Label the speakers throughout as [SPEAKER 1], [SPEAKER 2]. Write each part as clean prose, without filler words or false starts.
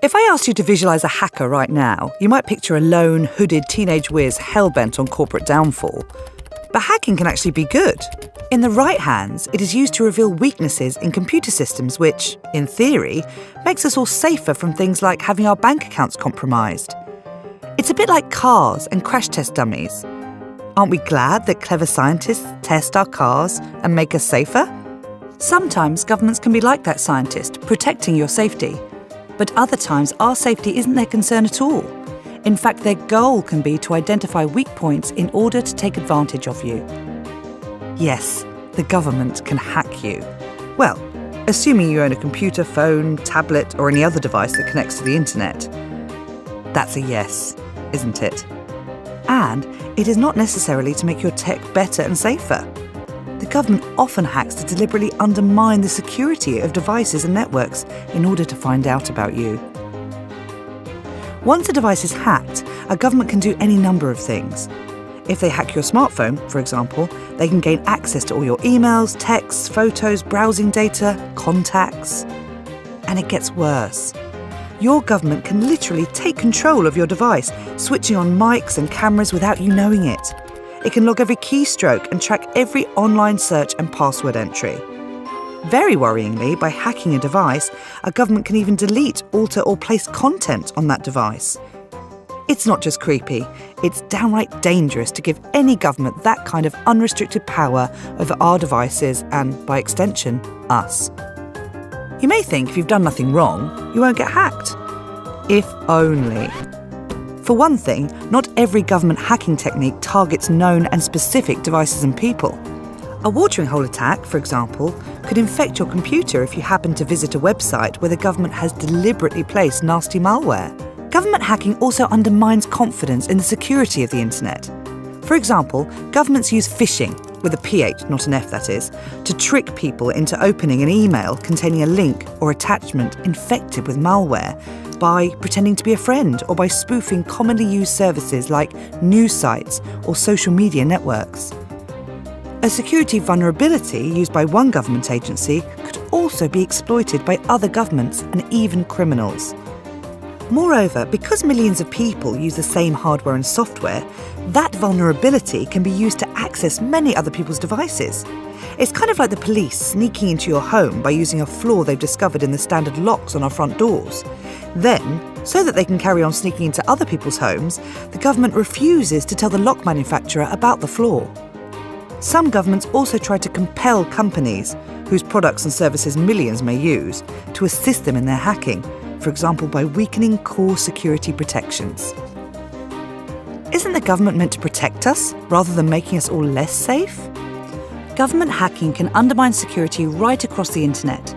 [SPEAKER 1] If I asked you to visualise a hacker right now, you might picture a lone, hooded teenage whiz hell-bent on corporate downfall. But hacking can actually be good. In the right hands, it is used to reveal weaknesses in computer systems which, in theory, makes us all safer from things like having our bank accounts compromised. It's a bit like cars and crash test dummies. Aren't we glad that clever scientists test our cars and make us safer? Sometimes governments can be like that scientist, protecting your safety. But other times, our safety isn't their concern at all. In fact, their goal can be to identify weak points in order to take advantage of you. Yes, the government can hack you. Well, assuming you own a computer, phone, tablet, or any other device that connects to the internet. That's a yes, isn't it? And it is not necessarily to make your tech better and safer. The government often hacks to deliberately undermine the security of devices and networks in order to find out about you. Once a device is hacked, a government can do any number of things. If they hack your smartphone, for example, they can gain access to all your emails, texts, photos, browsing data, contacts. And it gets worse. Your government can literally take control of your device, switching on mics and cameras without you knowing it. It can log every keystroke and track every online search and password entry. Very worryingly, by hacking a device, a government can even delete, alter or place content on that device. It's not just creepy, it's downright dangerous to give any government that kind of unrestricted power over our devices and, by extension, us. You may think if you've done nothing wrong, you won't get hacked. If only. For one thing, not every government hacking technique targets known and specific devices and people. A watering hole attack, for example, could infect your computer if you happen to visit a website where the government has deliberately placed nasty malware. Government hacking also undermines confidence in the security of the internet. For example, governments use phishing, with a PH, not an F that is, to trick people into opening an email containing a link or attachment infected with malware by pretending to be a friend or by spoofing commonly used services like news sites or social media networks. A security vulnerability used by one government agency could also be exploited by other governments and even criminals. Moreover, because millions of people use the same hardware and software, that vulnerability can be used to access many other people's devices. It's kind of like the police sneaking into your home by using a flaw they've discovered in the standard locks on our front doors. Then, so that they can carry on sneaking into other people's homes, the government refuses to tell the lock manufacturer about the flaw. Some governments also try to compel companies, whose products and services millions may use, to assist them in their hacking, for example by weakening core security protections. Isn't the government meant to protect us, rather than making us all less safe? Government hacking can undermine security right across the internet.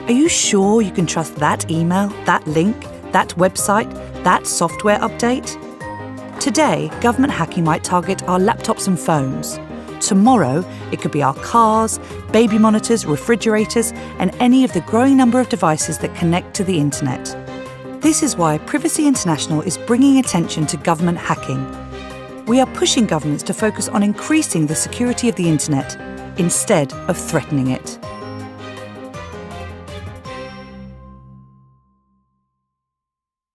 [SPEAKER 1] Are you sure you can trust that email, that link, that website, that software update? Today, government hacking might target our laptops and phones. Tomorrow, it could be our cars, baby monitors, refrigerators, and any of the growing number of devices that connect to the internet. This is why Privacy International is bringing attention to government hacking. We are pushing governments to focus on increasing the security of the internet instead of threatening it.